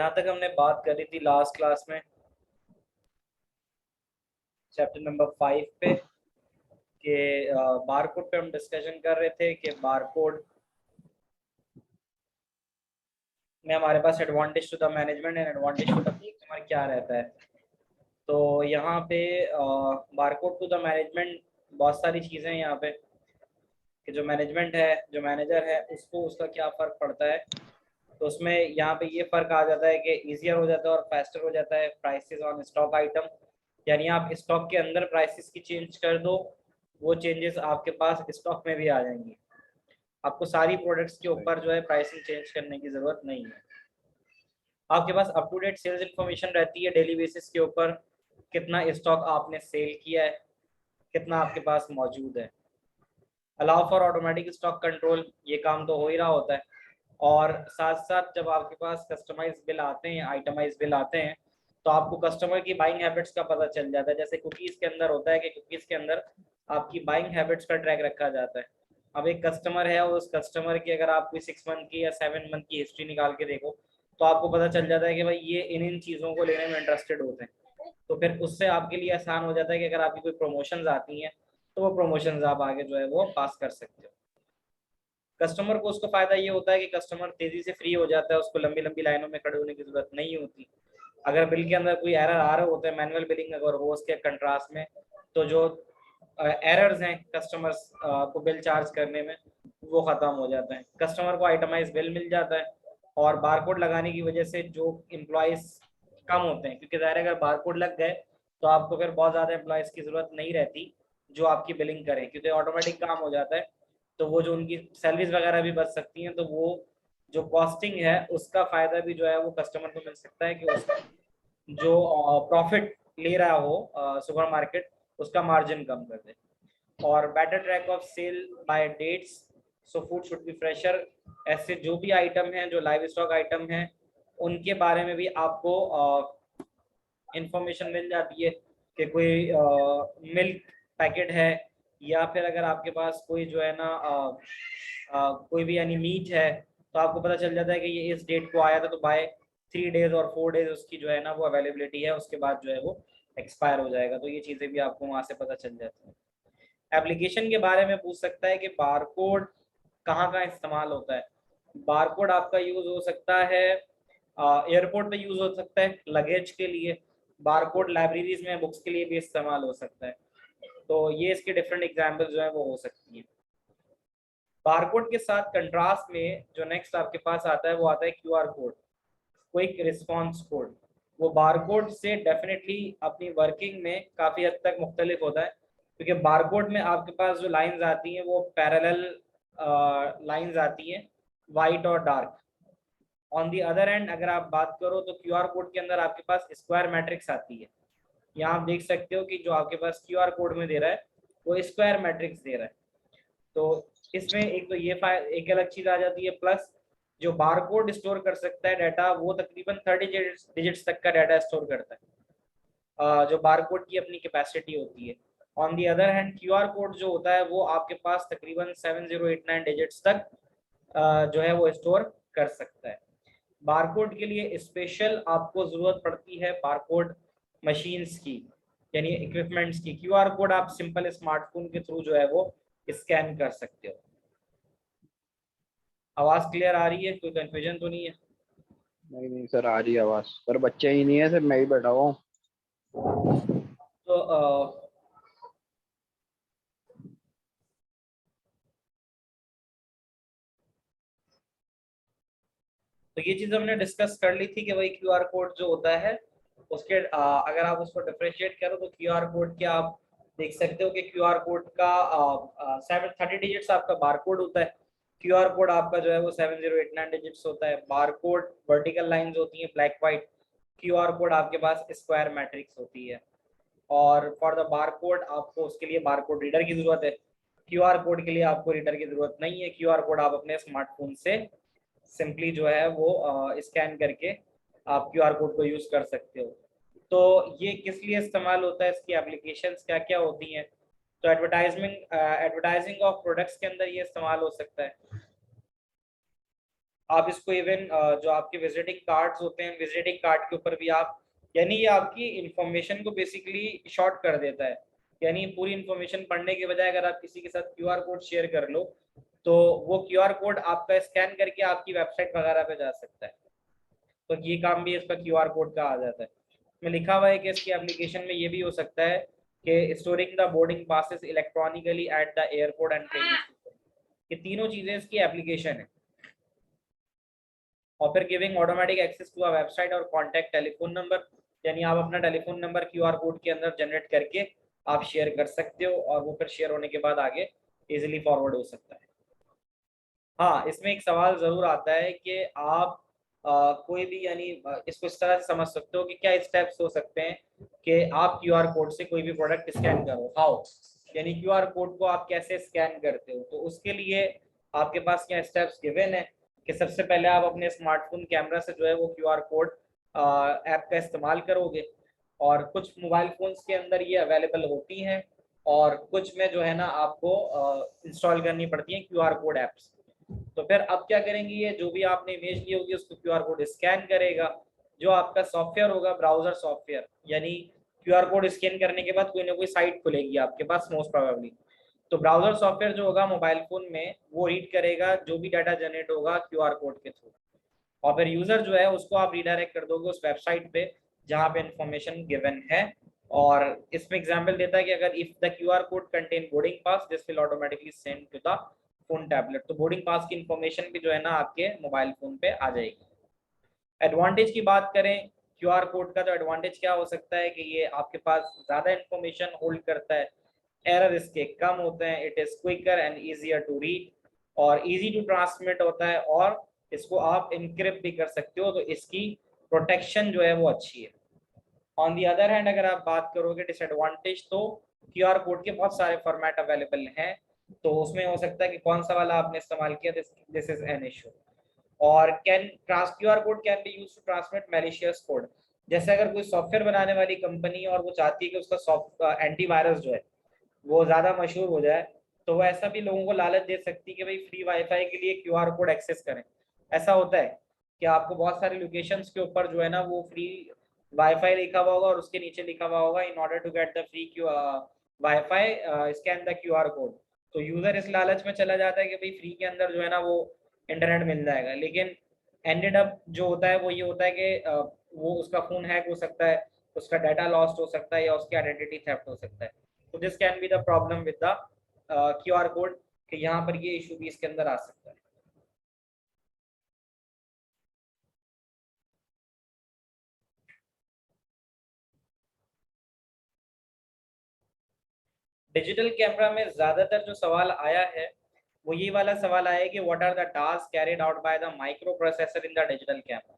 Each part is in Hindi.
यहाँ तक हमने बात करी थी लास्ट क्लास में चैप्टर नंबर 5 पे कि बारकोड पे हम डिस्कशन कर रहे थे कि बारकोड में हमारे पास advantage to the management and advantage to the customer क्या रहता है। तो यहाँ पे बारकोड टू द मैनेजमेंट बहुत सारी चीज़ें हैं यहाँ पे कि जो मैनेजमेंट है, जो मैनेजर है, उसको उसका क्या फ़र्क पड़ता है। तो उसमें यहाँ पे ये फ़र्क आ जाता है कि ईजियर हो जाता है और फास्टर हो जाता है प्राइसेस ऑन स्टॉक आइटम। यानी आप स्टॉक के अंदर प्राइसेस की चेंज कर दो, वो चेंजेस आपके पास स्टॉक में भी आ जाएंगी। आपको सारी प्रोडक्ट्स के ऊपर जो है प्राइसिंग चेंज करने की ज़रूरत नहीं है। आपके पास up to date sales information रहती है डेली बेसिस के ऊपर, कितना स्टॉक आपने सेल किया है, कितना आपके पास मौजूद है। Allow for automatic stock control, ये काम तो हो ही रहा होता है। और साथ साथ जब आपके पास कस्टमाइज बिल आते हैं, आइटमाइज बिल आते हैं, तो आपको कस्टमर की बाइंग हैबिट्स का पता चल जाता है। जैसे कुकीज़ के अंदर होता है कि कुकीज़ के अंदर आपकी बाइंग हैबिट्स का ट्रैक रखा जाता है। अब एक कस्टमर है और उस कस्टमर की अगर आप कोई 6 मंथ की या 7 मंथ की हिस्ट्री निकाल के देखो, तो आपको पता चल जाता है कि भाई ये इन चीज़ों को लेने में इंटरेस्टेड होते हैं। तो फिर उससे आपके लिए आसान हो जाता है कि अगर आपकी कोई प्रमोशंस आती हैं तो वो प्रमोशंस आप आगे जो है वो पास कर सकते हो। कस्टमर को उसका फायदा ये होता है कि कस्टमर तेजी से फ्री हो जाता है, उसको लंबी लंबी लाइनों में खड़े होने की जरूरत नहीं होती। अगर बिल के अंदर कोई एरर आ रहे होते हैं, मैनुअल बिलिंग अगर हो उसके कंट्रास्ट में, तो जो एरर्स हैं कस्टमर्स को बिल चार्ज करने में, वो खत्म हो जाता है। कस्टमर को आइटमाइज बिल मिल जाता है और बारकोड लगाने की वजह से जो एम्प्लॉयज कम होते हैं, क्योंकि ज़ाहिर है अगर बारकोड लग गए तो आपको फिर बहुत ज़्यादा एम्प्लॉयज़ की ज़रूरत नहीं रहती जो आपकी बिलिंग करें, क्योंकि ऑटोमेटिक काम हो जाता है। तो वो जो उनकी सैलरीज वगैरह भी बच सकती हैं, तो वो जो कॉस्टिंग है उसका फ़ायदा भी जो है वो कस्टमर को मिल सकता है कि उसका जो प्रॉफिट ले रहा हो सुपर मार्केट, उसका मार्जिन कम कर दे। और better track of sell by dates, so food should be fresher. ऐसे जो भी आइटम हैं, जो लाइव स्टॉक आइटम हैं, उनके बारे में भी आपको इंफॉर्मेशन मिल जाती है कि कोई मिल्क पैकेट है, या फिर अगर आपके पास कोई जो है ना कोई भी यानी मीट है, तो आपको पता चल जाता है कि ये इस डेट को आया था, तो बाय 3 डेज और 4 डेज उसकी जो है ना वो अवेलेबिलिटी है, उसके बाद जो है वो एक्सपायर हो जाएगा। तो ये चीज़ें भी आपको वहाँ से पता चल जाती हैं। एप्लीकेशन के बारे में पूछ सकता है कि बारकोड कहाँ कहाँ इस्तेमाल होता है। बारकोड आपका यूज़ हो सकता है एयरपोर्ट पे यूज़ हो सकता है लगेज के लिए। बारकोड लाइब्रेरीज में बुक्स के लिए भी इस्तेमाल हो सकता है। तो ये इसके डिफरेंट एग्जाम्पल जो है वो हो सकती है। बारकोड के साथ कंट्रास्ट में जो नेक्स्ट आपके पास आता है वो आता है QR code, quick response code. वो बारकोड से डेफिनेटली अपनी वर्किंग में काफ़ी हद तक मुख्तलिफ होता है, क्योंकि बारकोड में आपके पास जो लाइंस आती हैं वो पैरेलल लाइंस आती हैं, वाइट और dark. On the other and अगर आप बात करो तो क्यूआर कोड के अंदर आपके पास स्क्वायर मैट्रिक्स आती है। यहाँ आप देख सकते हो कि जो आपके पास क्यूआर कोड में दे रहा है वो स्क्वायर मैट्रिक्स दे रहा है। तो इसमें एक तो ये एक अलग चीज आ जाती है, प्लस जो बारकोड स्टोर कर सकता है डाटा, वो तकरीबन 30 डिजिट्स तक का डाटा स्टोर करता है, जो बारकोड की अपनी कैपेसिटी होती है। On the other hand QR code जो होता है वो आपके पास तकरीबन 7089 डिजिट्स तक जो है वो स्टोर कर सकता है। बारकोड के लिए स्पेशल आपको ज़रूरत पड़ती है बारकोड मशीन्स की, यानी इक्विपमेंट्स की। क्यूआर कोड आप सिंपल स्मार्टफोन के थ्रू जो है वो स्कैन कर सकते हो। आवाज़ क्लियर आ रही है? कोई कंफ्यूजन तो नहीं है? नहीं नहीं सर, आ रही है आवाज। सर बच्चे ही नहीं है सर, मैं ही बैठा हुआ हूँ। तो तो ये चीज़ हमने डिस्कस कर ली थी कि भाई क्यूआर कोड जो होता है उसके अगर आप उसको डिफरेंशिएट करो तो क्यूआर कोड के आप देख सकते हो कि क्यूआर कोड का 730 डिजिट्स आपका बारकोड होता है। क्यूआर कोड आपका जो है वो 7089 डिजिट्स होता है। बारकोड वर्टिकल लाइंस होती हैं ब्लैक वाइट, क्यूआर कोड आपके पास स्क्वायर मैट्रिक्स होती है। और फॉर द बारकोड आपको उसके लिए बारकोड रीडर की जरूरत है। क्यूआर कोड के लिए आपको रीडर की जरूरत नहीं है। क्यूआर कोड आप अपने स्मार्टफोन से सिंपली जो है वो स्कैन करके आप क्यूआर कोड को यूज कर सकते हो। तो ये किस लिए इस्तेमाल होता है, इसकी एप्लीकेशंस क्या क्या होती हैं? तो एडवर्टाइजिंग ऑफ प्रोडक्ट्स के अंदर ये इस्तेमाल हो सकता है। आप इसको इवन जो आपके विजिटिंग कार्ड्स होते हैं, विजिटिंग कार्ड के ऊपर भी आप, यानी ये आपकी इंफॉर्मेशन को बेसिकली शॉर्ट कर देता है। यानी पूरी इंफॉर्मेशन पढ़ने के बजाय अगर आप किसी के साथ क्यूआर कोड शेयर कर लो तो वो क्यूआर कोड आपका स्कैन करके आपकी वेबसाइट वगैरह पे जा सकता है। तो ये काम भी इसका क्यूआर कोड का आ जाता है। में लिखा हुआ है कि इसकी एप्लीकेशन में ये भी हो सकता है कि storing the boarding passes electronically at the airport and train station. ये तीनों चीजें इसकी एप्लीकेशन है। और फिर giving automatic access to a website और कॉन्टैक्ट टेलीफोन नंबर, यानी आप अपना टेलीफोन नंबर क्यूआर कोड के अंदर जनरेट करके आप शेयर कर सकते हो और वो फिर शेयर होने के बाद आगे इजीली फॉरवर्ड हो सकता है। हाँ, इसमें एक सवाल जरूर आता है कि आप कोई भी, यानी इसको इस तरह से समझ सकते हो कि क्या स्टेप्स हो सकते हैं कि आप क्यूआर कोड से कोई भी प्रोडक्ट स्कैन करो, हाउ, यानी क्यूआर कोड को आप कैसे स्कैन करते हो। तो उसके लिए आपके पास क्या स्टेप्स गिवन है कि सबसे पहले आप अपने स्मार्टफोन कैमरा से जो है वो क्यूआर कोड ऐप का इस्तेमाल करोगे, और कुछ मोबाइल फोन्स के अंदर ये अवेलेबल होती हैं और कुछ में जो है ना आपको इंस्टॉल करनी पड़ती है क्यूआर कोड एप्स। तो फिर अब क्या करेंगे, ये जो भी आपने इमेज ली होगी उसको क्यूआर कोड स्कैन करेगा। जो आपका सॉफ्टवेयर होगा ब्राउजर सॉफ्टवेयर, यानी क्यूआर कोड स्कैन करने के बाद कोई ना कोई साइट खुलेगी आपके पास मोस्ट प्रोबेबली। तो ब्राउजर सॉफ्टवेयर जो होगा मोबाइल फोन में वो रीड करेगा जो भी डाटा जनरेट होगा क्यूआर कोड के थ्रू, और फिर यूजर जो है उसको आप रिडायरेक्ट कर दोगे उस वेबसाइट पे जहाँ पे इंफॉर्मेशन गिवन है। और इसमें एग्जांपल देता है कि अगर if the QR code contain boarding pass this will automatically send to the phone tablet. तो बोर्डिंग पास की इंफॉर्मेशन भी जो है ना आपके मोबाइल फोन पे आ जाएगी। एडवांटेज की बात करें क्यूआर कोड का, तो एडवांटेज क्या हो सकता है कि ये आपके पास ज्यादा इंफॉर्मेशन होल्ड करता है, एरर इसके कम होते हैं, it is quicker and easier to read और इजी टू ट्रांसमिट होता है, और इसको आप इनक्रिप्ट भी कर सकते हो, तो इसकी प्रोटेक्शन जो है वो अच्छी है। ऑन दी अदर हैंड अगर आप बात करोगे डिसएडवांटेज, तो क्यूआर कोड के बहुत सारे फॉर्मेट अवेलेबल हैं, तो उसमें हो सकता है कि कौन सा वाला आपने इस्तेमाल किया, दिस इज एन इशू। और can trans QR code can be used to transmit malicious code. जैसे अगर कोई सॉफ्टवेयर बनाने वाली कंपनी और वो चाहती है कि उसका सॉफ्ट एंटीवायरस जो है वो ज्यादा मशहूर हो जाए, तो वो ऐसा भी लोगों को लालच दे सकती है कि भाई फ्री वाईफाई के लिए क्यूआर कोड एक्सेस करें। ऐसा होता है कि आपको बहुत सारी लोकेशंस के ऊपर जो है ना वो फ्री वाईफाई लिखा हुआ होगा और उसके नीचे लिखा हुआ होगा in order to get the free Q wifi scan the QR code. तो यूजर इस लालच में चला जाता है कि भाई फ्री के अंदर जो है ना वो इंटरनेट मिल जाएगा, लेकिन एंडेड अप जो होता है वो ये होता है कि वो उसका फोन हैक हो सकता है, उसका डाटा लॉस्ट हो सकता है या उसकी आइडेंटिटी थेफ्ट हो सकता है। तो this can be the problem with the QR code कि यहाँ पर ये इशू भी इसके अंदर आ सकता है। डिजिटल कैमरा में ज्यादातर जो सवाल आया है वो ये वाला सवाल आया है कि what are the task carried out by the microprocessor in the digital camera.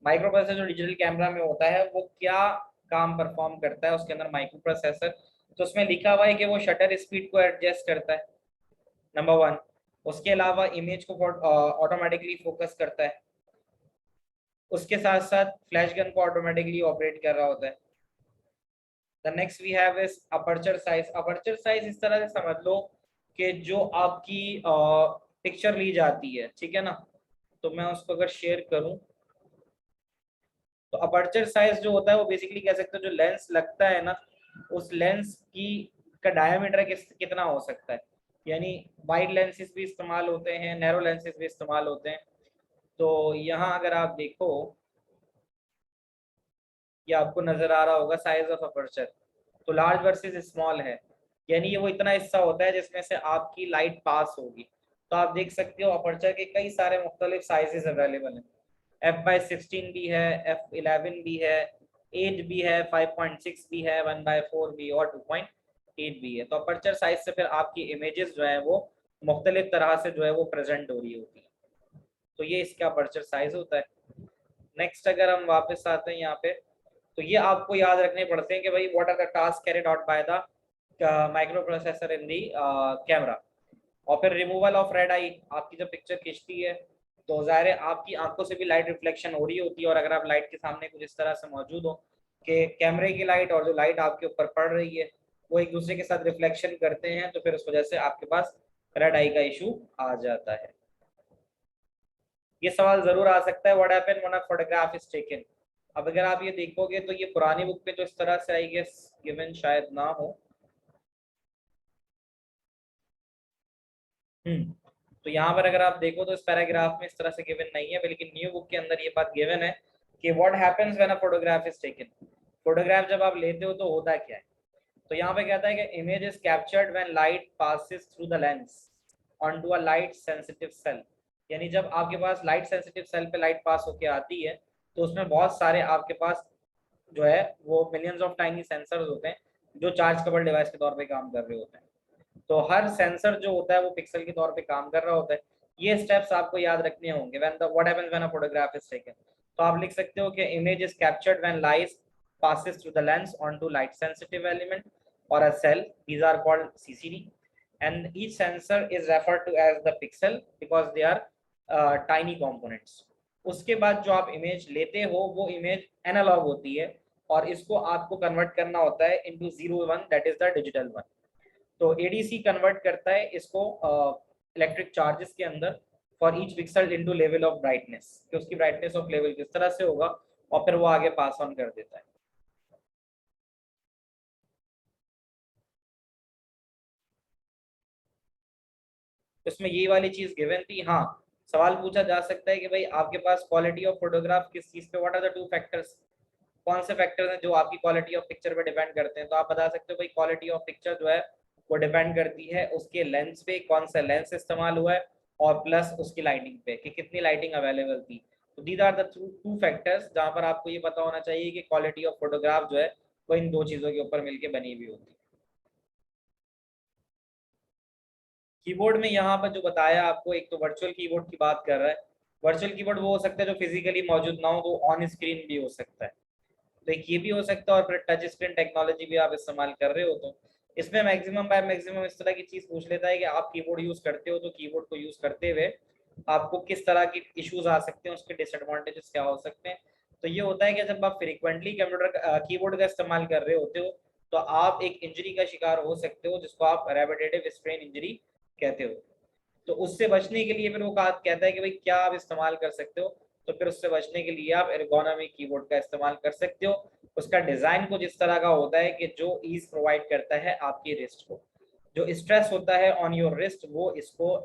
Microprocessor जो डिजिटल कैमरा में होता है वो क्या काम परफॉर्म करता है उसके अंदर माइक्रो प्रोसेसर। तो उसमें लिखा हुआ है कि वो शटर स्पीड को एडजस्ट करता है, नंबर वन। उसके अलावा इमेज को ऑटोमेटिकली फोकस करता है, उसके साथ साथ फ्लैश गन को ऑटोमेटिकली ऑपरेट कर रहा होता है। The next we have is aperture size. Aperture size इस तरह से समझ लो कि जो आपकी पिक्चर ली जाती है, ठीक है ना, तो मैं उसको अगर शेयर करूं तो अपर्चर साइज जो होता है वो बेसिकली कह सकते हो जो लेंस लगता है ना उस लेंस की का डायमीटर कितना हो सकता है। यानी वाइड लेंसेज भी इस्तेमाल होते हैं, नैरो लेंसेज भी इस्तेमाल होते हैं। तो यहाँ अगर आप देखो ये आपको नजर आ रहा होगा साइज ऑफ अपर्चर, तो लार्ज वर्सेस स्मॉल है, यानी ये वो इतना हिस्सा होता है जिसमें से आपकी लाइट पास होगी। तो आप देख सकते हो अपर्चर के कई सारे मुख्तलिफ साइजेस अवेलेबल हैं। f/16 भी है, f11 भी है, 8 भी है, 5.6 भी है, 1/4 भी और 2.8 भी है। तो अपर्चर साइज से फिर आपकी इमेजेस जो है वो मुख्तलिफ तरह से जो है वो प्रेजेंट हो रही होती है। तो ये इसका अपर्चर साइज होता है। नेक्स्ट अगर हम वापस आते हैं यहाँ पे, तो ये आपको याद रखने पड़ते हैं कि भाई what are the task carried out by the microprocessor in the camera. और फिर रिमूवल ऑफ रेड आई, आपकी जब पिक्चर खींचती है तो ज़ाहिर है आपकी आंखों से भी लाइट रिफ्लेक्शन हो रही होती है, और अगर आप लाइट के सामने कुछ इस तरह से मौजूद हो कि कैमरे की लाइट और जो लाइट आपके ऊपर पड़ रही है वो एक दूसरे के साथ रिफ्लेक्शन करते हैं, तो फिर उस वजह से आपके पास रेड आई का इशू आ जाता है। ये सवाल जरूर आ सकता है, what happen when a photograph is taken. अब अगर आप ये देखोगे तो ये पुरानी बुक में तो इस तरह से आई गेस गिवन शायद ना हो। तो यहाँ पर अगर आप देखो तो इस पैराग्राफ में इस तरह से गिवन नहीं है, लेकिन न्यू बुक के अंदर ये बात गिवन है कि what happens when a photograph is taken. Photograph जब आप लेते हो तो होता क्या है। तो यहाँ पे कहता है कि image is captured when light passes through the lens onto a light sensitive cell. यानी जब आपके पास लाइट सेंसिटिव सेल पे लाइट पास होके आती है तो उसमें बहुत सारे आपके पास जो है वो मिलियंस ऑफ टाइनी सेंसर्स होते हैं जो चार्ज कवर डिवाइस के तौर पे काम कर रहे होते हैं। तो हर सेंसर जो होता है वो पिक्सल के तौर पे काम कर रहा होता है। ये स्टेप्स आपको याद रखने होंगे when the what happens when a photograph is taken. तो आप लिख सकते हो कि image is captured when light passes through the lens onto light sensitive element or a cell. These are called CCD, and each sensor is referred to as the pixel because they are tiny components. उसके बाद जो आप इमेज लेते हो वो इमेज एनालॉग होती है और इसको आपको कन्वर्ट करना होता है into 01, that is the digital one. तो एडीसी कन्वर्ट करता है इसको इलेक्ट्रिक चार्जेस के अंदर for each pixel into level of brightness, कि उसकी ब्राइटनेस ऑफ लेवल किस तरह से होगा और फिर वो आगे पास ऑन कर देता है। इसमें ये वाली चीज गिवन थी। हाँ, सवाल पूछा जा सकता है कि भाई आपके पास क्वालिटी ऑफ फोटोग्राफ किस चीज पे, what are the two factors, कौन से फैक्टर्स हैं जो आपकी क्वालिटी ऑफ पिक्चर पे डिपेंड करते हैं। तो आप बता सकते हो भाई क्वालिटी ऑफ पिक्चर जो है वो डिपेंड करती है उसके लेंस पे, कौन सा लेंस इस्तेमाल हुआ है, और प्लस उसकी लाइटिंग पे कि कितनी लाइटिंग अवेलेबल थी। तो these are the two factors जहां पर आपको ये पता होना चाहिए कि क्वालिटी ऑफ फोटोग्राफ जो है वो इन दो चीजों के ऊपर मिलकर बनी हुई होती है। कीबोर्ड में यहाँ पर जो बताया आपको, एक तो वर्चुअल कीबोर्ड की बात कर रहा है। वर्चुअल कीबोर्ड वो हो सकता है जो फिजिकली मौजूद ना हो, तो ऑन स्क्रीन भी हो सकता है। तो एक ये भी हो सकता है, और फिर टच स्क्रीन टेक्नोलॉजी भी आप इस्तेमाल कर रहे हो तो इसमें मैक्सिमम बाय मैक्सिमम इस तरह की चीज पूछ लेता है कि आप कीबोर्ड यूज करते हो तो कीबोर्ड को यूज करते हुए आपको किस तरह के इश्यूज आ सकते हैं, उसके डिसएडवांटेजेस क्या हो सकते हैं। तो ये होता है कि जब आप फ्रिक्वेंटली कंप्यूटर कीबोर्ड का इस्तेमाल कर रहे होते हो तो आप एक इंजरी का शिकार हो सकते हो जिसको आप रेपिटेटिव स्ट्रेन इंजरी कहते हो। तो उससे बचने के लिए फिर वो कहता है कि भाई क्या आप इस्तेमाल कर सकते हो। तो फिर उससे बचने के लिए आप एर्गोनॉमिक कीबोर्ड का इस्तेमाल कर सकते हो। उसका डिजाइन कुछ इस तरह का होता है कि जो ईज प्रोवाइड करता है आपकी रिस्ट को, जो स्ट्रेस होता है ऑन योर रिस्ट वो इसको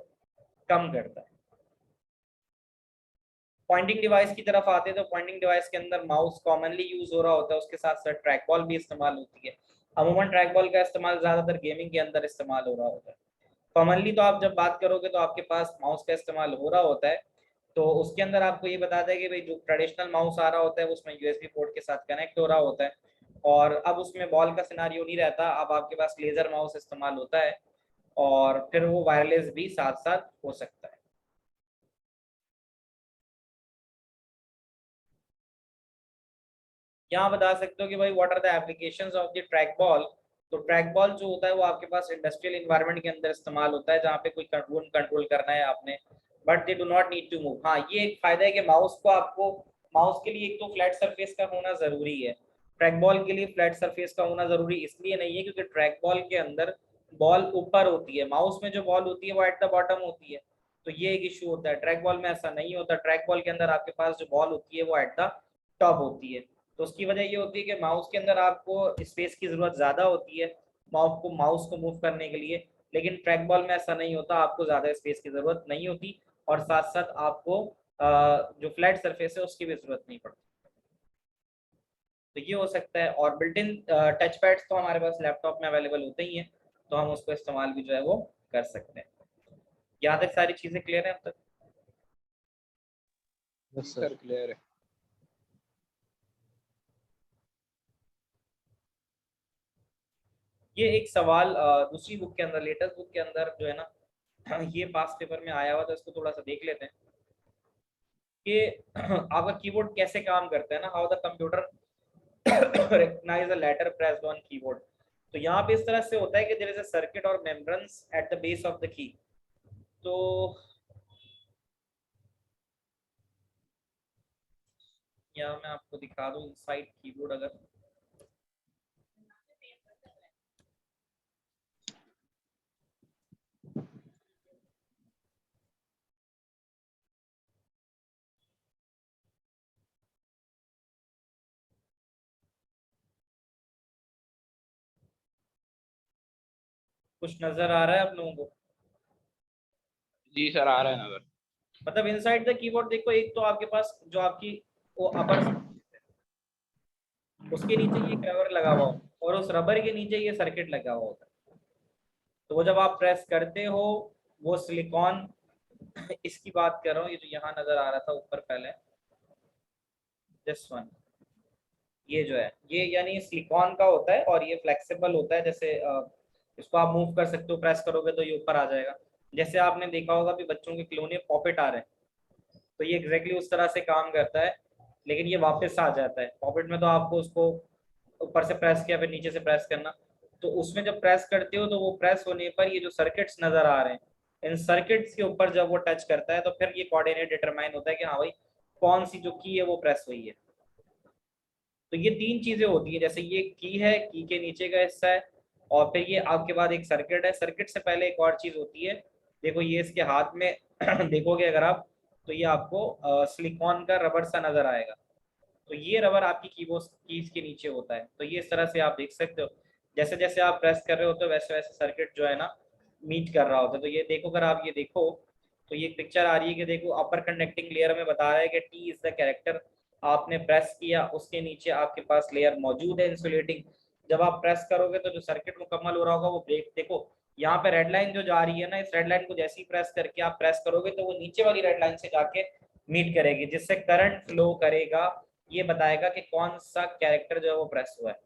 कम करता है। पॉइंटिंग डिवाइस की तरफ आते हैं तो पॉइंटिंग डिवाइस के अंदर माउस कॉमनली यूज हो रहा होता है, उसके साथ साथ ट्रैक बॉल भी इस्तेमाल होती है। अमूमन ट्रैक बॉल का इस्तेमाल ज्यादातर गेमिंग के अंदर इस्तेमाल हो रहा होता है। कॉमनली तो आप जब बात करोगे तो आपके पास माउस का इस्तेमाल हो रहा होता है। तो उसके अंदर आपको ये बता दें कि भाई जो ट्रेडिशनल माउस आ रहा होता है उसमें यूएसबी पोर्ट के साथ कनेक्ट हो रहा होता है, और अब उसमें बॉल का सिनारियो नहीं रहता, अब आपके पास लेजर माउस इस्तेमाल होता है, और फिर वो वायरलेस भी साथ साथ हो सकता है। यहाँ बता सकते हो कि भाई what are the applications of the trackball. तो ट्रैक बॉल जो होता है वो आपके पास इंडस्ट्रियल इन्वायरमेंट के अंदर इस्तेमाल होता है जहाँ पे कोई कंट्रोल कंट्रोल करना है आपने, but they do not need to move. हाँ, ये एक फायदा है कि माउस को आपको, माउस के लिए एक तो फ्लैट सरफेस का होना जरूरी है। ट्रैक बॉल के लिए फ्लैट सरफेस का होना जरूरी इसलिए नहीं है क्योंकि ट्रैक बॉल के अंदर बॉल ऊपर होती है, माउस में जो बॉल होती है वो एट द बॉटम होती है। तो ये एक इशू होता है, ट्रैक बॉल में ऐसा नहीं होता। ट्रैक बॉल के अंदर आपके पास जो बॉल होती है वो एट द टॉप होती है। तो उसकी वजह ये होती है कि माउस के अंदर आपको स्पेस की जरूरत ज्यादा होती है माउस को मूव करने के लिए, लेकिन ट्रैक बॉल में ऐसा नहीं होता, आपको ज्यादा स्पेस की जरूरत नहीं होती, और साथ साथ आपको जो फ्लैट सरफेस है उसकी भी जरूरत नहीं पड़ती। तो ये हो सकता है, और बिल्ट इन टच पैड्स तो हमारे पास लैपटॉप में अवेलेबल होते ही हैं, तो हम उसको इस्तेमाल भी जो है वो कर सकते हैं। यहाँ तक सारी चीजें क्लियर है अब तक? यस सर, क्लियर है। ये एक सवाल दूसरी बुक के अंदर, लेटेस्ट बुक के अंदर जो है ना ये पास पेपर में आया हुआ, तो इसको थोड़ा सा देख लेते हैं कि आपका कीबोर्ड कैसे काम करता है ना, how the computer recognize a letter pressed on keyboard। तो यहाँ पे इस तरह से होता है कि there is a circuit or membranes at the base of the key। तो यहाँ मैं आपको दिखा दूँ इनसाइड कीबोर्ड, अगर कुछ नजर आ रहा है आप लोगों को? जी सर, आ रहा है नजर। मतलब इनसाइड द कीबोर्ड देखो, एक तो आपके पास जो आपकी वो अपर, उसके नीचे ये एक रबर लगा हुआ होता है और उस रबर के नीचे ये सर्किट लगा हुआ होता है। तो वो जब आप प्रेस करते हो, वो सिलिकॉन इसकी बात कर रहा हूँ, ये जो यहाँ नजर आ रहा था ऊपर पहले, दिस वन, ये जो है ये यानी सिलिकॉन का होता है और ये फ्लेक्सिबल होता है। जैसे इसको आप मूव कर सकते हो, प्रेस करोगे तो ये ऊपर आ जाएगा। जैसे आपने देखा होगा भी बच्चों के खिलौने पॉपेट आ रहे हैं, तो ये एग्जैक्टली उस तरह से काम करता है। लेकिन ये वापस आ जाता है। पॉपेट में तो आपको उसको ऊपर से प्रेस किया फिर नीचे से प्रेस करना, तो उसमें जब प्रेस करते हो तो वो प्रेस होने पर ये जो सर्किट्स नजर आ रहे हैं, इन सर्किट्स के ऊपर जब वो टच करता है तो फिर ये कोऑर्डिनेट डिटरमाइन होता है कि हाँ भाई कौन सी जो की है वो प्रेस हुई है। तो ये तीन चीजें होती है, जैसे ये की है, की के नीचे का हिस्सा है, और फिर ये आपके बाद एक सर्किट है। सर्किट से पहले एक और चीज होती है, देखो ये इसके हाथ में देखोगे अगर आप, तो ये आपको सिलिकॉन का रबर सा नजर आएगा। तो ये रबर आपकी कीबोर्ड कीज के नीचे होता है। तो ये इस तरह से आप देख सकते हो, जैसे जैसे आप प्रेस कर रहे होते हो वैसे वैसे सर्किट जो है ना मीट कर रहा होता है। तो ये देखो, अगर आप ये देखो तो ये पिक्चर आ रही है कि देखो अपर कंडक्टिंग लेयर में बता रहा है कि टी इज द कैरेक्टर। आपने प्रेस किया, उसके नीचे आपके पास लेयर मौजूद है इंसुलेटिंग। जब आप प्रेस करोगे तो जो सर्किट मुकम्मल हो रहा होगा वो ब्रेक, देखो यहाँ पे रेड लाइन जो जा रही है ना, इस रेड लाइन को जैसे ही प्रेस करके आप प्रेस करोगे तो वो नीचे वाली रेड लाइन से जाके मीट करेगी, जिससे करंट फ्लो करेगा। ये बताएगा कि कौन सा कैरेक्टर जो है वो प्रेस हुआ है।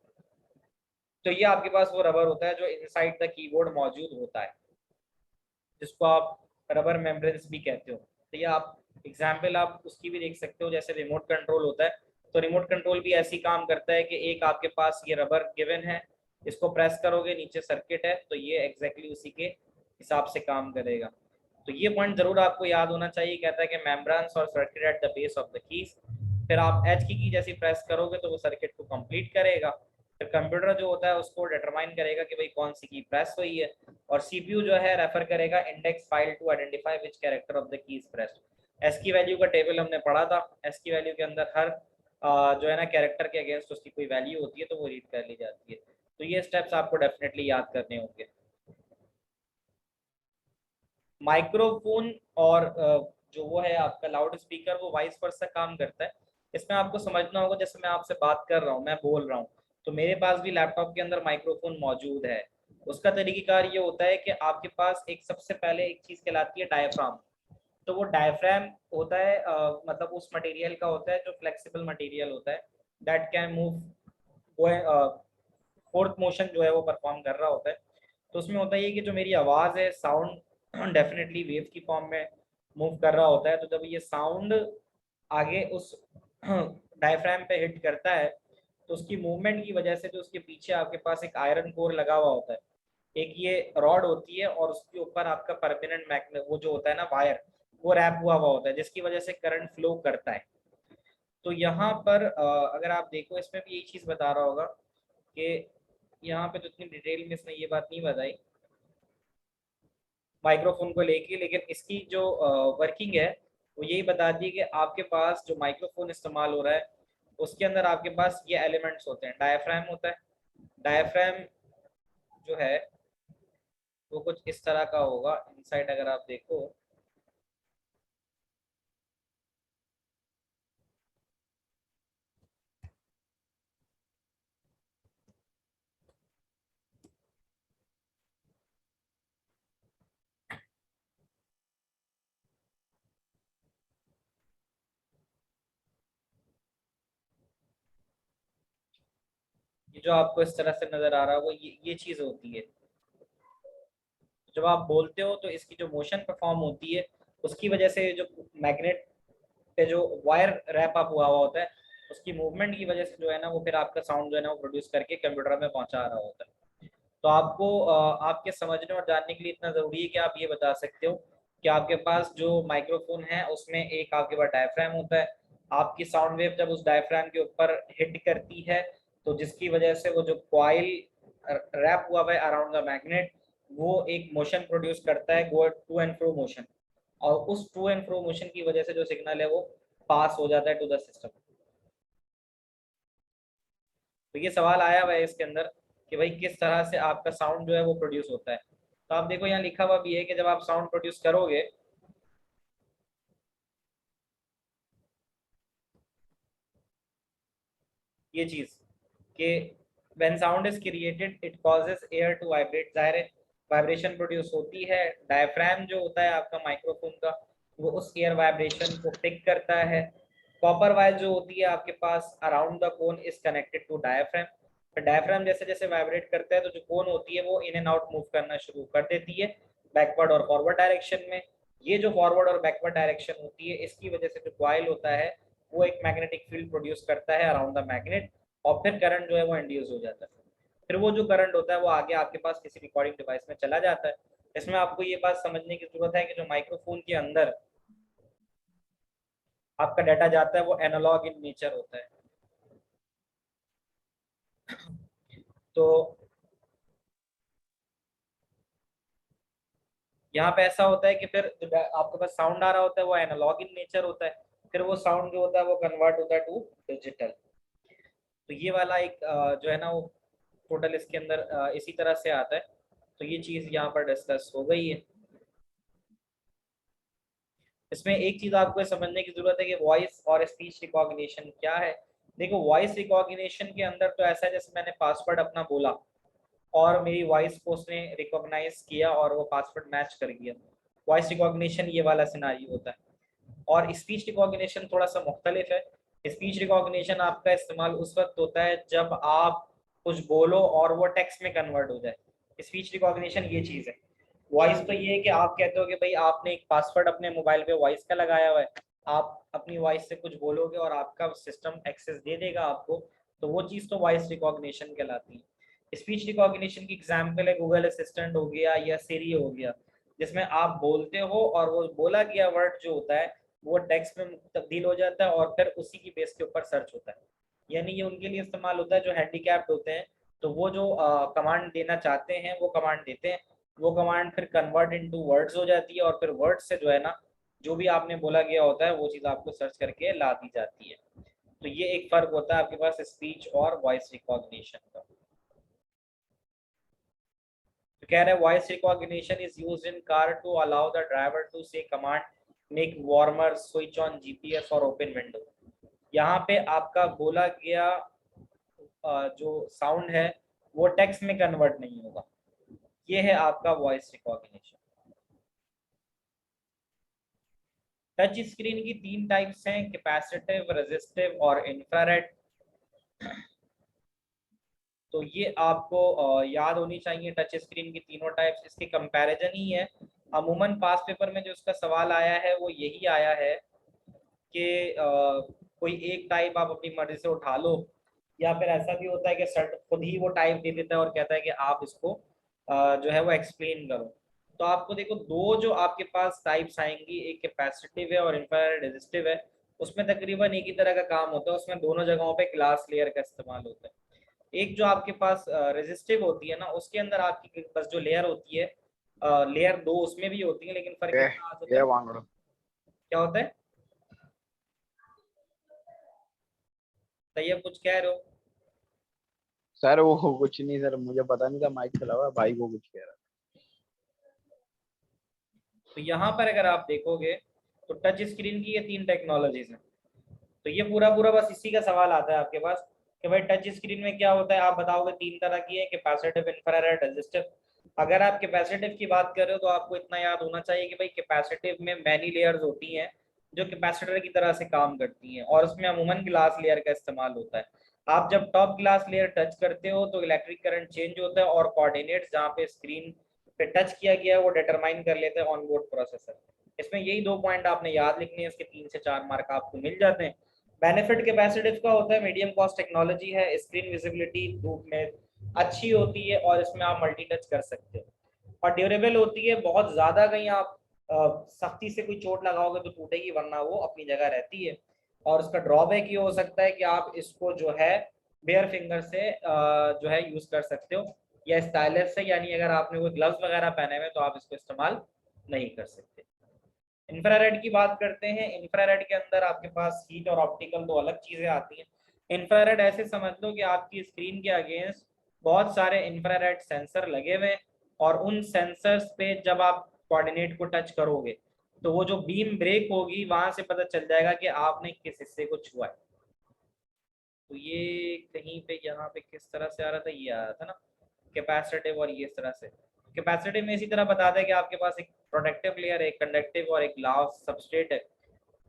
तो ये आपके पास वो रबर होता है जो इनसाइड द कीबोर्ड मौजूद होता है, जिसको आप रबर मेम्ब्रेन्स भी कहते हो। तो ये आप एग्जाम्पल आप उसकी भी देख सकते हो, जैसे रिमोट कंट्रोल होता है। तो रिमोट कंट्रोल भी ऐसी काम करता है कि एक आपके पास ये रबर गिवन है, इसको प्रेस करोगे नीचे सर्किट है, तो ये एग्जैक्टली उसी के हिसाब से काम करेगा। तो ये पॉइंट जरूर आपको याद होना चाहिए। कहता है कि मेम्ब्रेन्स और circuit at the base of the keys. फिर आप एच की जैसी प्रेस करोगे तो वो सर्किट को कंप्लीट करेगा। फिर कंप्यूटर जो होता है उसको डिटरमाइन करेगा कि भाई कौन सी की प्रेस हुई है, और सीपीयू जो है रेफर करेगा index file to identify which character of the key is pressed. ASCII value का टेबल हमने पढ़ा था। एस की वैल्यू के अंदर हर जो है ना कैरेक्टर के अगेंस्ट उसकी कोई वैल्यू होती है तो वो रीड कर ली जाती है। तो ये स्टेप्स आपको डेफिनेटली याद करने होंगे। माइक्रोफोन और जो वो है आपका लाउड स्पीकर, वो वाइस वर्सा काम करता है। इसमें आपको समझना होगा, जैसे मैं आपसे बात कर रहा हूँ, मैं बोल रहा हूँ, तो मेरे पास भी लैपटॉप के अंदर माइक्रोफोन मौजूद है। उसका तरीकेकार ये होता है कि आपके पास एक सबसे पहले एक चीज कहलाती है डायफ्राम। तो वो डायफ्राम होता है मतलब उस मटेरियल का होता है जो फ्लेक्सिबल मटेरियल होता है, दैट कैन मूव, वो फोर्थ मोशन जो है वो परफॉर्म कर रहा होता है। तो उसमें होता है कि जो मेरी आवाज़ है, साउंड डेफिनेटली वेव की फॉर्म में मूव कर रहा होता है। तो जब ये साउंड आगे उस डायफ्राम पे हिट करता है, तो उसकी मूवमेंट की वजह से जो उसके पीछे आपके पास एक आयरन कोर लगा हुआ होता है, एक ये रॉड होती है, और उसके ऊपर आपका परमानेंट मैग्नेट वो जो होता है ना वायर, वो रैप हुआ होता है, जिसकी वजह से करंट फ्लो करता है। तो यहाँ पर अगर आप देखो, इसमें भी यही चीज़ बता रहा होगा कि यहाँ पे तो इतनी डिटेल में इसने ये बात नहीं बताई माइक्रोफोन को लेके, लेकिन इसकी जो वर्किंग है वो यही बताती है कि आपके पास जो माइक्रोफोन इस्तेमाल हो रहा है उसके अंदर आपके पास ये एलिमेंट्स होते हैं। डायफ्राम होता है। डायफ्राम जो है वो कुछ इस तरह का होगा इनसाइड, अगर आप देखो। ये जो आपको इस तरह से नजर आ रहा है वो ये चीज होती है। जब आप बोलते हो तो इसकी जो मोशन परफॉर्म होती है उसकी वजह से जो मैग्नेट पे जो वायर रैप अप हुआ हुआ होता है, उसकी मूवमेंट की वजह से जो है ना वो फिर आपका साउंड जो है ना वो प्रोड्यूस करके कंप्यूटर में पहुंचा रहा होता है। तो आपको आपके समझने और जानने के लिए इतना ज़रूरी है कि आप ये बता सकते हो कि आपके पास जो माइक्रोफोन है उसमें एक आपके पास डायफ्राम होता है। आपकी साउंड वेव जब उस डायफ्राम के ऊपर हिट करती है, तो जिसकी वजह से वो जो कॉइल रैप हुआ है अराउंड द मैग्नेट, वो एक मोशन प्रोड्यूस करता है, go to and fro motion. और उस टू एंड फ्रो मोशन की वजह से जो सिग्नल है वो पास हो जाता है टू द सिस्टम। तो ये सवाल आया हुआ है इसके अंदर कि भाई किस तरह से आपका साउंड जो है वो प्रोड्यूस होता है। तो आप देखो यहाँ लिखा हुआ भी है कि जब आप साउंड प्रोड्यूस करोगे, ये चीज कि when sound is created it causes air to vibrate, जाहिर है वाइब्रेशन प्रोड्यूस होती है, डायफ्राम जो होता है आपका माइक्रोफोन का वो उस एयर वाइब्रेशन को पिक करता है। कॉपर वायर जो होती है आपके पास around the cone is connected to diaphragm, तो डायफ्राम जैसे जैसे वाइब्रेट करता है तो जो कोन होती है वो इन एंड आउट मूव करना शुरू कर देती है बैकवर्ड और फॉरवर्ड डायरेक्शन में। ये जो फॉरवर्ड और बैकवर्ड डायरेक्शन होती है इसकी वजह से जो कॉइल होता है वो एक मैग्नेटिक फील्ड प्रोड्यूस करता है अराउंड द मैग्नेट, और फिर करंट जो है वो इंड्यूस हो जाता है। फिर वो जो करंट होता है वो आगे आपके पास किसी रिकॉर्डिंग डिवाइस में चला जाता है। इसमें आपको ये बात समझने की जरूरत है कि जो माइक्रोफोन के अंदर आपका डाटा जाता है वो एनालॉग इन नेचर होता है। तो यहाँ पे ऐसा होता है कि फिर जो आपके पास साउंड आ रहा होता है वो एनालॉग इन नेचर होता है, फिर वो साउंड जो होता है वो कन्वर्ट होता है टू डिजिटल। तो ये वाला एक जो है ना वो टोटल इसके अंदर इसी तरह से आता है। तो ये चीज यहाँ पर डिस्कस हो गई है। इसमें एक चीज आपको समझने की जरूरत है कि वॉइस और स्पीच रिकॉग्निशन क्या है। देखो वॉइस रिकॉग्निशन के अंदर तो ऐसा है जैसे मैंने पासवर्ड अपना बोला और मेरी वॉइस को उसने रिकॉग्नाइज किया और वो पासवर्ड मैच कर गया, वॉइस रिकॉग्निशन ये वाला सिनारियो होता है। और स्पीच रिकॉग्निशन थोड़ा सा मुख्तलिफ है। स्पीच रिकॉग्निशन आपका इस्तेमाल उस वक्त होता है जब आप कुछ बोलो और वो टेक्स्ट में कन्वर्ट हो जाए। स्पीच रिकॉग्निशन ये चीज़ है। वॉइस तो ये है कि आप कहते हो कि भाई आपने एक पासवर्ड अपने मोबाइल पे वॉइस का लगाया हुआ है, आप अपनी वॉइस से कुछ बोलोगे और आपका सिस्टम एक्सेस दे देगा आपको, तो वो चीज़ तो वॉइस रिकॉग्निशन कहलाती है। स्पीच रिकॉग्निशन की एग्जाम्पल है गूगल असिस्टेंट हो गया या सीरी हो गया, जिसमें आप बोलते हो और वो बोला गया वर्ड जो होता है वो टेक्स्ट में तब्दील हो जाता है और फिर उसी की बेस के ऊपर सर्च होता है। यानी ये उनके लिए इस्तेमाल होता है जो हैंडीकैप्ड होते हैं, तो वो जो कमांड देना चाहते हैं वो कमांड देते हैं, वो कमांड फिर कन्वर्ट इनटू वर्ड्स हो जाती है और फिर वर्ड्स से जो है ना जो भी आपने बोला गया होता है वो चीज़ आपको सर्च करके ला दी जाती है। तो ये एक फर्क होता है आपके पास स्पीच और वॉइस रिकॉग्निशन का। तो कह रहे हैं voice recognition is used in car to allow the driver to say command make warmer switch on GPS और ओपन विंडो। यहाँ पे आपका बोला गया जो साउंड है वो टेक्स्ट में कन्वर्ट नहीं होगा। ये है आपका वॉइस रिकॉग्निशन। टच स्क्रीन की तीन टाइप्स हैं, कैपेसिटिव, रेजिस्टिव और इंफ्रारेड। तो ये आपको याद होनी चाहिए टच स्क्रीन की तीनों टाइप्स। इसके कंपैरिजन ही है। अमूमन पास पेपर में जो इसका सवाल आया है वो यही आया है कि कोई एक टाइप आप अपनी मर्जी से उठा लो, या फिर ऐसा भी होता है कि सर्ट खुद ही वो टाइप दे देता है और कहता है कि आप इसको जो है वो एक्सप्लेन करो। तो आपको देखो दो जो आपके पास टाइप्स आएंगी, एक कैपेसिटिव है और इंफ्रारेड रेजिस्टिव है। उसमें तकरीबन एक ही तरह का काम होता है, उसमें दोनों जगहों पे ग्लास लेयर का इस्तेमाल होता है। एक जो आपके पास रेजिस्टिव होती है ना उसके अंदर आपकी बस जो लेयर होती है, लेयर दो उसमें भी होती है लेकिन फर्क ये इतना आ जाता ये है। वांगड़ो क्या होता है? तैयब कुछ कह रहे हो? सर, वो कुछ नहीं सर, मुझे पता नहीं था, माइक चला हुआ है, भाई को कुछ कह रहा तो यहाँ पर अगर आप देखोगे तो टच स्क्रीन की ये तीन टेक्नोलॉजीज हैं। तो ये पूरा पूरा बस इसी का सवाल आता है आपके पास कि भाई टच स्क्रीन में क्या होता है। आप बताओगे तीन तरह की है, कैपेसिटिव, इंफ्रारेड, रेजिस्टिव। अगर आप कैपेसिटिव की बात कर रहे हो तो आपको इतना याद होना चाहिए कि भाई कैपेसिटिव में मैनी लेयर्स होती हैं जो कैपेसिटर की तरह से काम करती हैं और उसमें अमूमन ग्लास लेयर का इस्तेमाल होता है। आप जब टॉप ग्लास लेयर टच करते हो तो इलेक्ट्रिक करंट चेंज होता है और कोऑर्डिनेट्स जहाँ पे स्क्रीन पे टच किया गया है वो डिटरमाइन कर लेते हैं ऑनबोर्ड प्रोसेसर। इसमें यही दो पॉइंट आपने याद लिखने हैं, इसके 3 से 4 मार्क आपको मिल जाते हैं। बेनिफिट कैपेसिटिव का होता है मीडियम कॉस्ट टेक्नोलॉजी है, स्क्रीन विजिबिलिटी धूप में अच्छी होती है और इसमें आप मल्टी टच कर सकते हो और ड्यूरेबल होती है। बहुत ज्यादा कहीं आप सख्ती से कोई चोट लगाओगे तो टूटेगी, वरना वो अपनी जगह रहती है। और उसका ड्रॉबैक ये हो सकता है कि आप इसको जो है बेयर फिंगर से जो है यूज कर सकते हो या स्टाइलस से, यानी अगर आपने कोई ग्लव्स वगैरह पहने हुए तो आप इसको इस्तेमाल नहीं कर सकते। इंफ्रारेड की बात करते हैं। इंफ्रारेड के अंदर आपके पास हीट और ऑप्टिकल दो अलग चीजें आती हैं। इंफ्रारेड ऐसे समझ लो कि आपकी स्क्रीन के अगेंस्ट बहुत सारे इंफ्रारेड सेंसर लगे हुए हैं और उन सेंसर्स पे जब आप कोऑर्डिनेट को टच करोगे तो वो जो बीम ब्रेक होगी वहां से पता चल जाएगा कि आपने किस हिस्से को छुआ है। तो ये कहीं पे यहाँ पे किस तरह से आ रहा था, ये आ रहा था ना कैपेसिटिव, और ये इस तरह से कैपेसिटिव में इसी तरह बताता है कि आपके पास एक प्रोटेक्टिव लेयर है, एक कंडक्टिव और एक ग्लास सबस्ट्रेट है।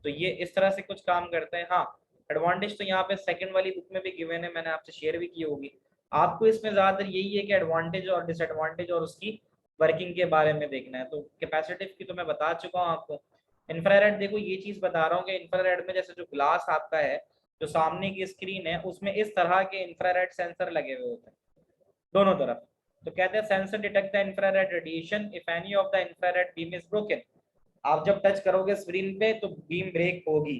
तो ये इस तरह से कुछ काम करते हैं। हाँ, एडवांटेज तो यहाँ पे सेकंड वाली बुक में भी गिवन है, मैंने आपसे शेयर भी की होगी। आपको इसमें ज़्यादातर यही है कि एडवांटेज और डिसएडवांटेज और उसकी वर्किंग के बारे में देखना है। तो कैपेसिटिव की तो मैं बता चुका हूँ आपको। इंफ्रारेड देखो, ये चीज़ बता रहा हूँ कि इंफ्रारेड में जैसे जो ग्लास आपका है, जो सामने की स्क्रीन है, उसमें इस तरह के इंफ्रारेड सेंसर लगे हुए होते हैं दोनों तरफ। तो कहते हैं sensor detect the infrared radiation if any of the infrared beam is broken. आप जब टच करोगे स्क्रीन पे तो बीम ब्रेक होगी।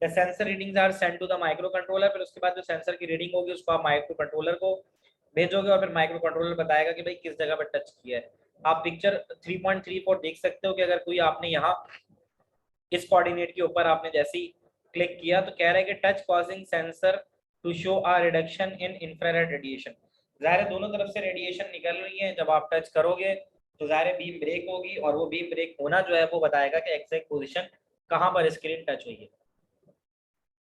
The sensor readings are send to the microcontroller. फिर उसके बाद जो सेंसर की रीडिंग होगी उसको आप माइक्रो कंट्रोलर को भेजोगे और फिर माइक्रो कंट्रोलर बताएगा कि भाई किस जगह पर टच किया है। आप पिक्चर 3.34 देख सकते हो कि अगर कोई आपने यहाँ इस कोऑर्डिनेट के ऊपर आपने जैसे ही क्लिक किया तो कह रहा है कि touch causing sensor to show a reduction in infrared radiation. ज़ाहिर है दोनों तरफ से रेडिएशन निकल रही है, जब आप टच करोगे तो ज़ाहिर बीम ब्रेक होगी, और वो बीम ब्रेक होना जो है वो बताएगा कि एग्जैक्ट पोजीशन कहाँ पर स्क्रीन टच हुई है।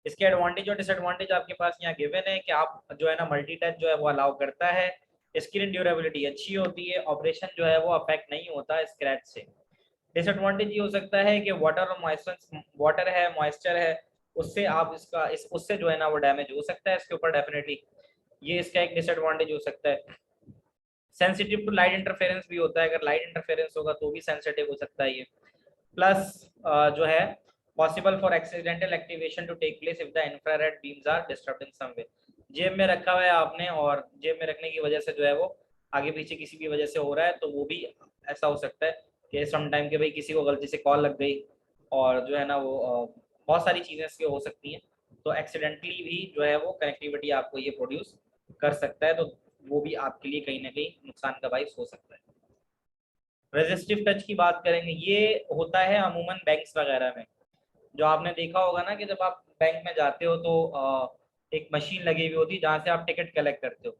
इसके एडवांटेज और डिसएडवांटेज आपके पास यहाँ गिवन है कि आप जो है ना मल्टी टच जो है वो अलाउ करता है, स्क्रीन ड्यूरेबिलिटी अच्छी होती है, ऑपरेशन जो है वो अफेक्ट नहीं होता स्क्रैच से। डिसएडवांटेज ये हो सकता है कि वाटर और मॉइस्चर, वाटर है मॉइस्चर है, उससे आप इसका उससे जो है ना वो डैमेज हो सकता है इसके ऊपर डेफिनेटली। ये इसका एक डिसएडवांटेज हो सकता है। सेंसिटिव टू लाइट इंटरफेरेंस भी होता है, अगर लाइट इंटरफेरेंस होगा तो भी सेंसिटिव हो सकता है ये। प्लस जो है possible for accidental activation to take place if the infrared beams are disturbed in some way. जेब में रखा हुआ है आपने और जेब में रखने की वजह से जो है वो आगे पीछे किसी भी वजह से हो रहा है, तो वो भी ऐसा हो सकता है कि सम टाइम के भाई किसी को गलती से कॉल लग गई और जो है ना वो बहुत सारी चीज़ें इसकी हो सकती हैं। तो एक्सीडेंटली भी जो है वो कनेक्टिविटी आपको ये प्रोड्यूस कर सकता है, तो वो भी आपके लिए कहीं ना कहीं नुकसान का बाइस हो सकता है। रेजिस्टिव टच की बात करेंगे, ये होता है अमूमन बैंक्स वगैरह में। जो आपने देखा होगा ना कि जब आप बैंक में जाते हो तो एक मशीन लगी हुई होती है जहाँ से आप टिकट कलेक्ट करते हो।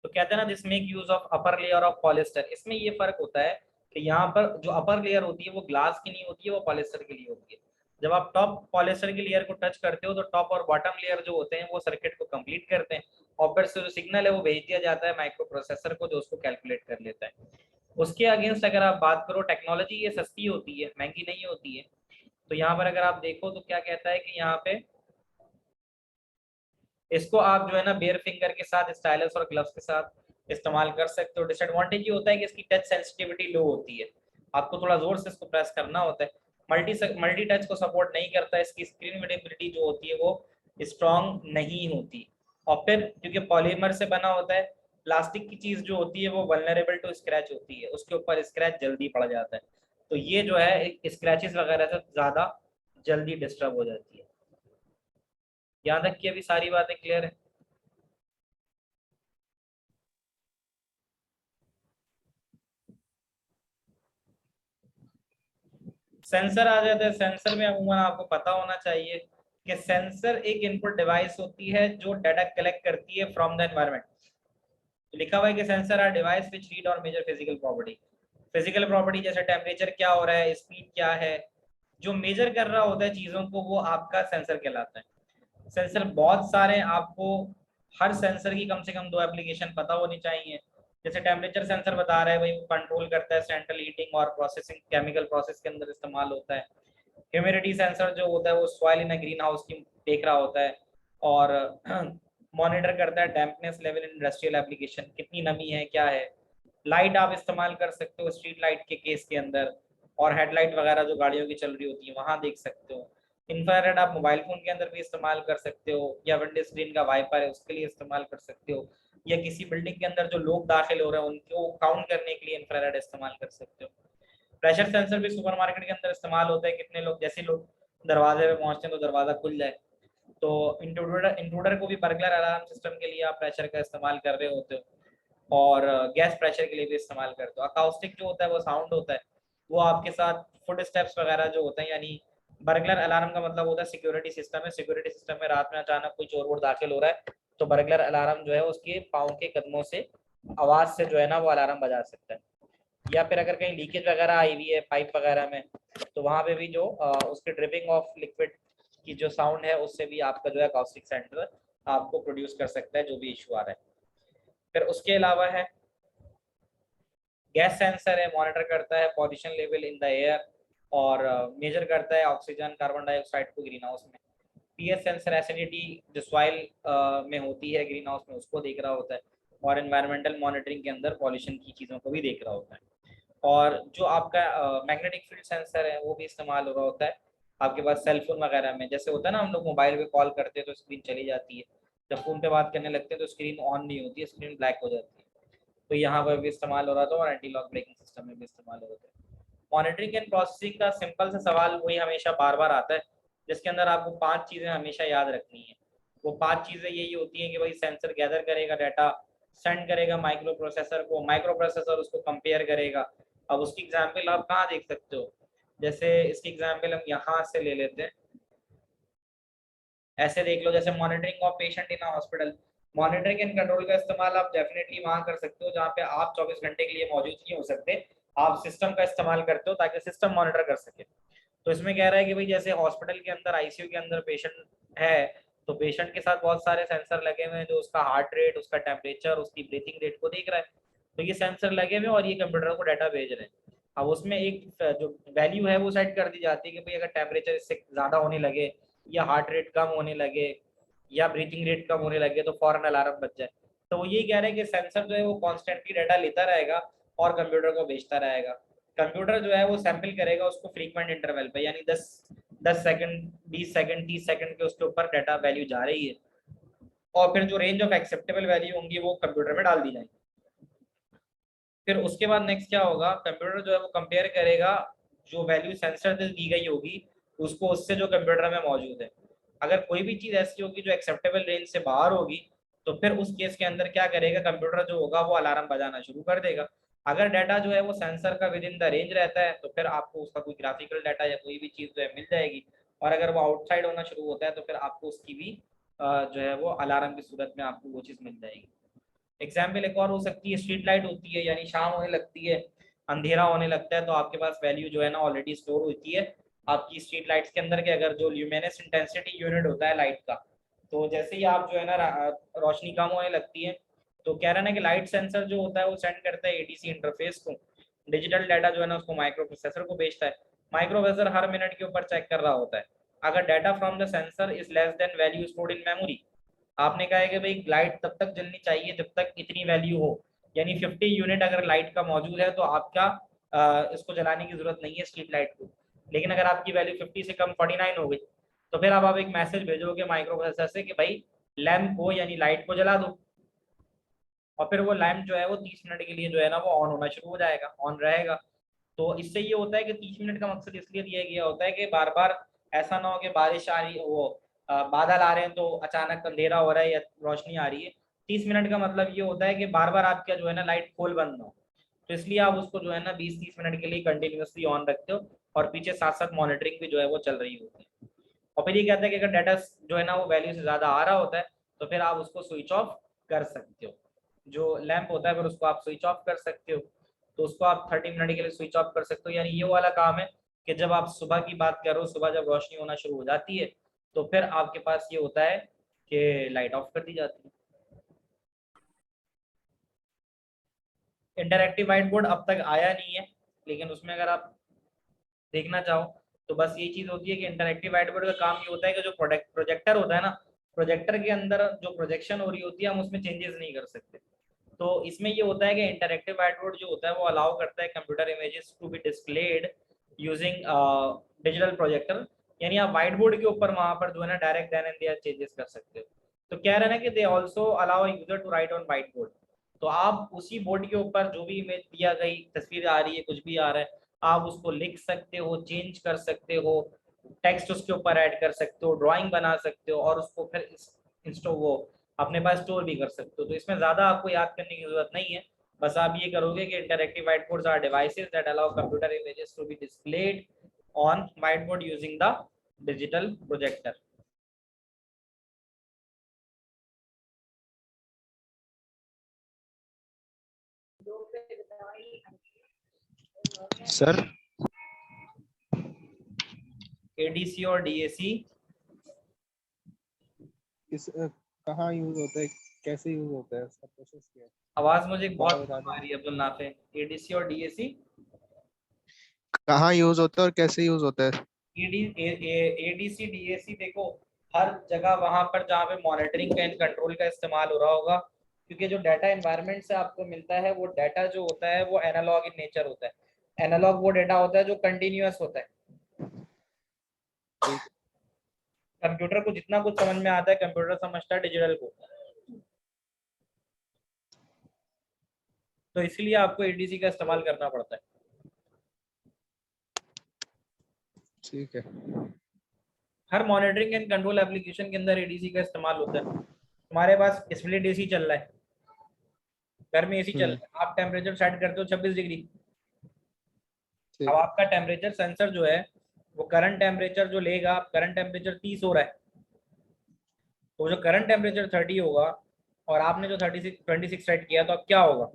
तो कहते हैं ना this make use of upper layer of polyester. इसमें ये फर्क होता है कि यहाँ पर जो अपर लेयर होती है वो ग्लास की नहीं होती है, वो पॉलिस्टर के लिए होती है। जब आप टॉप पॉलिस्टर की लेयर को टच करते हो तो टॉप और बॉटम लेयर जो होते हैं वो सर्किट को कंप्लीट करते हैं, और फिर से जो सिग्नल है वो भेज दिया जाता है माइक्रो प्रोसेसर को जो उसको कैलकुलेट कर लेता है। उसके अगेंस्ट अगर आप बात करो, टेक्नोलॉजी ये सस्ती होती है, महंगी नहीं होती है। तो यहाँ पर अगर आप देखो तो क्या कहता है कि यहाँ पे इसको आप जो है ना बेयर फिंगर के साथ, स्टाइलस और ग्लव्स के साथ इस्तेमाल कर सकते हो। डिसएडवांटेज ये होता है कि इसकी टच सेंसिटिविटी लो होती है, आपको थोड़ा जोर से इसको प्रेस करना होता है। मल्टी टच को सपोर्ट नहीं करता है, इसकी स्क्रीन रीडेबिलिटी जो होती है वो स्ट्रॉन्ग नहीं होती। और फिर क्योंकि पॉलीमर से बना होता है, प्लास्टिक की चीज जो होती है वो वल्नरेबल टू स्क्रैच होती है, उसके ऊपर स्क्रैच जल्दी पड़ जाता है। तो ये जो है स्क्रैचेस वगैरह से ज्यादा जल्दी डिस्टर्ब हो जाती है। यहाँ तक कि अभी सारी बातें क्लियर है। सेंसर आ जाते हैं। सेंसर में अमूमन आपको पता होना चाहिए कि सेंसर एक इनपुट डिवाइस होती है जो डाटा कलेक्ट करती है फ्रॉम द एनवायरनमेंट। तो लिखा हुआ है कि sensor are device which read और measure physical property. Physical property जैसे टेम्परेचर क्या हो रहा है, स्पीड क्या है, जो मेजर कर रहा होता है चीजों को, वो आपका सेंसर कहलाता है। सेंसर बहुत सारे आपको, हर सेंसर की कम से कम दो एप्लीकेशन पता होनी चाहिए। जैसे टेम्परेचर सेंसर बता रहा है भाई, वो कंट्रोल करता है सेंट्रल हीटिंग और प्रोसेसिंग, केमिकल प्रोसेस के अंदर इस्तेमाल होता है। ह्यूमिडिटी सेंसर जो होता है वो सॉइल इन ग्रीन हाउस की देख रहा होता है और मॉनिटर करता है dampness level in industrial application, कितनी नमी है क्या है। लाइट आप इस्तेमाल कर सकते हो स्ट्रीट लाइट के केस के अंदर, और हेडलाइट वगैरह जो गाड़ियों की चल रही होती है वहां देख सकते हो। इंफ्रारेड आप मोबाइल फोन के अंदर भी इस्तेमाल कर सकते हो, या विंडो स्क्रीन का वाइपर है उसके लिए इस्तेमाल कर सकते हो, या किसी बिल्डिंग के अंदर जो लोग दाखिल हो रहे हैं उनको काउंट करने के लिए इंफ्रारेड इस्तेमाल कर सकते हो। प्रेशर सेंसर भी सुपरमार्केट के अंदर इस्तेमाल होता है, कितने लोग, जैसे लोग दरवाजे पे पहुंचते हैं तो दरवाजा खुल जाए, तो इंट्रूडर इंट्रूडर को भी बर्गलर अलार्म सिस्टम के लिए आप प्रेशर का इस्तेमाल कर रहे होते हो, और गैस प्रेशर के लिए भी इस्तेमाल करते हो। अकाउस्टिक जो होता है वो साउंड होता है, वो आपके साथ फुट स्टेप्स वगैरह जो होते हैं, यानी बर्गलर अलार्म का मतलब होता है सिक्योरिटी सिस्टम है। सिक्योरिटी सिस्टम में रात में अचानक कोई चोर वोर दाखिल हो रहा है तो बर्गलर अलार्म जो है उसके पाँव के कदमों से आवाज से जो है ना वो अलार्म बजा सकता है। या फिर अगर कहीं लीकेज वगैरह आई हुई है पाइप वगैरह में, तो वहां पे भी जो उसके ड्रिपिंग ऑफ लिक्विड की जो साउंड है उससे भी आपका जो है अकाउस्टिक सेंसर आपको प्रोड्यूस कर सकता है जो भी इशू आ रहा है। फिर उसके अलावा है गैस सेंसर है, मॉनिटर करता है pollution level in the air और मेजर करता है ऑक्सीजन कार्बन डाइऑक्साइड को ग्रीन हाउस में। पीएच सेंसर एसिडिटी जो सॉइल में होती है ग्रीन हाउस में उसको देख रहा होता है, और एनवायरमेंटल मॉनिटरिंग के अंदर पॉल्यूशन की चीज़ों को भी देख रहा होता है। और जो आपका मैग्नेटिक फील्ड सेंसर है वो भी इस्तेमाल हो रहा होता है आपके पास सेल फोन वगैरह में। जैसे होता है ना हम लोग मोबाइल पे कॉल करते हैं तो स्क्रीन चली जाती है, जब फोन पे बात करने लगते हैं तो स्क्रीन ऑन नहीं होती है, स्क्रीन ब्लैक हो जाती है। तो यहाँ पर भी इस्तेमाल हो रहा था और एंटी लॉक ब्रेकिंग सिस्टम में भी इस्तेमाल हो रहा था। मॉनिटरिंग एंड प्रोसेसिंग का सिंपल सा सवाल वही हमेशा बार बार आता है, जिसके अंदर आपको 5 चीज़ें हमेशा याद रखनी है। वो 5 चीज़ें यही होती हैं कि भाई सेंसर गैदर करेगा डाटा, सेंड करेगा माइक्रो प्रोसेसर को, माइक्रो प्रोसेसर उसको कंपेयर करेगा। अब उसकी एग्जाम्पल आप कहाँ देख सकते हो, जैसे इसकी एग्जाम्पल हम यहाँ से ले लेते हैं। ऐसे देख लो जैसे monitoring of patient in hospital. Monitoring and control का इस्तेमाल आप डेफिनेटली वहां कर सकते हो जहाँ पे आप 24 घंटे के लिए मौजूद नहीं हो सकते, आप सिस्टम का इस्तेमाल करते हो ताकि सिस्टम मॉनिटर कर सके। तो इसमें कह रहा है कि भाई जैसे हॉस्पिटल के अंदर आईसीयू के अंदर पेशेंट है, तो पेशेंट के साथ बहुत सारे सेंसर लगे हुए हैं जो उसका हार्ट रेट, उसका टेम्परेचर, उसकी ब्रीथिंग रेट को देख रहा है। तो ये सेंसर लगे हुए हैं और ये कंप्यूटर को डाटा भेज रहे हैं। अब उसमें एक जो वैल्यू है वो सेट कर दी जाती है कि भाई अगर टेम्परेचर इससे ज़्यादा होने लगे या हार्ट रेट कम होने लगे या ब्रीथिंग रेट कम होने लगे तो फौरन अलार्म बज जाए। तो वो यही कह रहे हैं कि सेंसर जो है वो कॉन्स्टेंटली डाटा लेता रहेगा और कंप्यूटर को भेजता रहेगा। कंप्यूटर जो है वो सैंपल करेगा उसको फ्रीक्वेंट इंटरवल पे, यानी 10 सेकंड, 20 सेकंड, 30 सेकंड के उसके ऊपर डाटा वैल्यू जा रही है, और फिर जो रेंज ऑफ एक्सेप्टेबल वैल्यू होंगी वो कंप्यूटर में डाल दी जाएंगी। फिर उसके बाद नेक्स्ट क्या होगा, कंप्यूटर जो है वो कंपेयर करेगा जो वैल्यू सेंसर से दी गई होगी उसको उससे जो कंप्यूटर में मौजूद है। अगर कोई भी चीज़ ऐसी होगी जो एक्सेप्टेबल रेंज से बाहर होगी तो फिर उस केस के अंदर क्या करेगा, कंप्यूटर जो होगा वो अलार्म बजाना शुरू कर देगा। अगर डाटा जो है वो सेंसर का विद इन द रेंज रहता है तो फिर आपको उसका कोई ग्राफिकल डाटा या कोई भी चीज़ जो है मिल जाएगी, और अगर वो आउटसाइड होना शुरू होता है तो फिर आपको उसकी भी जो है वो अलार्म की सूरत में आपको वो चीज़ मिल जाएगी। एग्जाम्पल एक और हो सकती है, स्ट्रीट लाइट होती है, यानी शाम होने लगती है, अंधेरा होने लगता है, तो आपके पास वैल्यू जो है ना ऑलरेडी स्टोर होती है आपकी स्ट्रीट लाइट्स के अंदर के। अगर जो ल्यूमिनस इंटेंसिटी यूनिट होता है लाइट का, तो जैसे ही आप जो है ना रोशनी कम होने लगती है तो कह रहे हैं ना कि लाइट सेंसर जो होता है वो सेंड करता है एडीसी इंटरफेस को, डिजिटल डाटा जो है ना उसको माइक्रो प्रोसेसर को भेजता है। माइक्रो प्रोसेसर हर मिनट के ऊपर चेक कर रहा होता है। अगर data from the sensor is less than value stored in memory, आपने कहा है कि भाई लाइट तब तक जलनी चाहिए जब तक इतनी वैल्यू हो, यानी 50 यूनिट अगर लाइट का मौजूद है तो आपका इसको जलाने की जरूरत नहीं है स्ट्रीट लाइट को। लेकिन अगर आपकी वैल्यू 50 से कम 49 हो गई तो फिर अब आप एक मैसेज भेजोगे माइक्रो प्रोसेसर से कि भाई लैम्प को यानी लाइट को जला दो, और फिर वो लैम्प जो है वो 30 मिनट के लिए जो है ना वो ऑन होना शुरू हो जाएगा, ऑन रहेगा। तो इससे ये होता है कि 30 मिनट का मकसद इसलिए दिया गया होता है कि बार बार ऐसा ना हो कि बारिश आ रही वो बादल आ रहे हैं तो अचानक अंधेरा हो रहा है या रोशनी आ रही है। 30 मिनट का मतलब ये होता है कि बार बार आपका जो है ना लाइट खोल बंद ना हो। तो इसलिए आप उसको जो है ना 20-30 मिनट के लिए कंटिन्यूसली ऑन रखते हो, और पीछे साथ साथ मॉनिटरिंग भी जो है वो चल रही होती है। और फिर ये कहता है कि अगर डाटा जो है ना वो वैल्यू से ज़्यादा आ रहा होता है तो फिर आप उसको स्विच ऑफ कर सकते हो। जो लैंप होता है फिर उसको आप स्विच ऑफ कर सकते हो, तो उसको आप 30 मिनट के लिए स्विच ऑफ कर सकते हो। यानी ये वाला काम है कि जब आप सुबह की बात करो, सुबह जब रोशनी होना शुरू हो जाती है तो फिर आपके पास ये होता है कि लाइट ऑफ कर दी जाती है। इंटरएक्टिव व्हाइट बोर्ड अब तक आया नहीं है, लेकिन उसमें अगर आप देखना चाहो तो बस ये चीज होती है कि इंटरएक्टिव व्हाइट बोर्ड का काम ये होता है कि जो प्रोजेक्टर होता है ना, प्रोजेक्टर के अंदर जो प्रोजेक्शन हो रही होती है हम उसमें चेंजेस नहीं कर सकते। तो इसमें ये होता है कि इंटरएक्टिव व्हाइट बोर्ड जो होता है वो अलाउ करता है computer images to be displayed using digital projector, यानी आप व्हाइट बोर्ड के ऊपर वहां पर जो है ना direct then and there changes कर सकते हो। तो कह रहे हैं ना कि they also allow user to write on whiteboard. तो आप उसी बोर्ड के ऊपर जो भी इमेज दिया गई, तस्वीर आ रही है, कुछ भी आ रहा है, आप उसको लिख सकते हो, चेंज कर सकते हो, टेक्स्ट उसके ऊपर ऐड कर सकते हो, ड्राइंग बना सकते हो, और उसको फिर इंस्टो वो अपने पास स्टोर भी कर सकते हो। तो इसमें ज़्यादा आपको याद करने की ज़रूरत नहीं है, बस आप ये करोगे कि interactive whiteboards are devices that allow computer images to be displayed on whiteboard using the digital projector. Sir ADC और डीएसी कहाँ यूज होता है, कैसे यूज होता है, उसका प्रोसेस क्या है? आवाज मुझे बहुत बता कम दो। आ रही है अब्दुल नाफे। एडीसी और डीएसी, कहाँ यूज होता है और कैसे यूज होता है? एडीसी डीएसी देखो हर जगह वहां पर जहाँ पे मॉनिटरिंग एंड कंट्रोल का इस्तेमाल हो रहा होगा, क्योंकि जो डाटा एनवायरनमेंट से आपको मिलता है वो डाटा जो होता है वो एनालॉग इन नेचर होता है। एनालॉग वो डाटा होता है जो कंटिन्यूअस होता है। ठीक है। कंप्यूटर को जितना कुछ समझ में आता है कंप्यूटर समझता है डिजिटल को, तो इसलिए आपको एडीसी का इस्तेमाल करना पड़ता है। ठीक है। हर मॉनिटरिंग एंड कंट्रोल एप्लीकेशन के अंदर एडीसी का इस्तेमाल होता है। हमारे पास स्प्लिट एसी चल रहा है, घर में एसी चल हम्म। रहा है, आप टेम्परेचर सेट करते हो 26 डिग्री। अब ठीक। आपका टेम्परेचर सेंसर जो है वो करंट टेम्परेचर जो लेगा, करंट टेम्परेचर 30 हो रहा है, तो जो करंट टेम्परेचर 30 होगा और आपने जो 26 सेट किया, तो अब क्या होगा,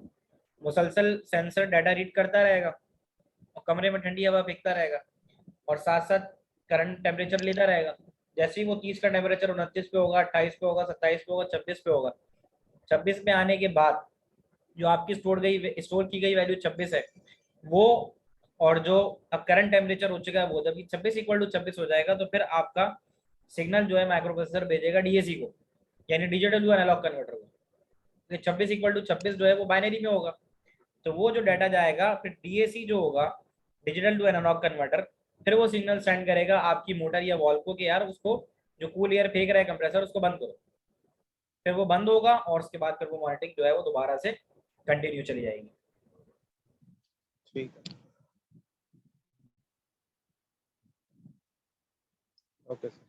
मुसलसल सेंसर डाटा रीड करता रहेगा और कमरे में ठंडी हवा फेंकता रहेगा और साथ साथ करंट टेम्परेचर लेता रहेगा। जैसे ही वो 30 का टेम्परेचर 29 पे होगा, 28 पे होगा, 27 पे होगा, 26 पे होगा, 26 पे आने के बाद जो आपकी स्टोर की गई वैल्यू 26 है वो, और जो अब करंट टेम्परेचर हो चुका है वो, जब 26 इक्वल टू 26 हो जाएगा तो फिर आपका सिग्नल जो है माइक्रो प्रोसेसर भेजेगा डीएसी को, यानी डिजिटल टू एनालॉग कन्वर्टर को। तो 26 इक्वल टू 26 जो है वो बाइनरी में होगा, तो वो जो डाटा जाएगा फिर डीएसी जो होगा डिजिटल टू एनालॉग कन्वर्टर, फिर वो सिग्नल सेंड करेगा आपकी मोटर या वॉल को कि यार उसको जो कूल एयर फेंक रहा है कंप्रेसर उसको बंद करो। फिर वो बंद होगा और उसके बाद फिर वो मॉनिटरिंग जो है वो दोबारा से कंटिन्यू चली जाएगी। ठीक है। Okay sir.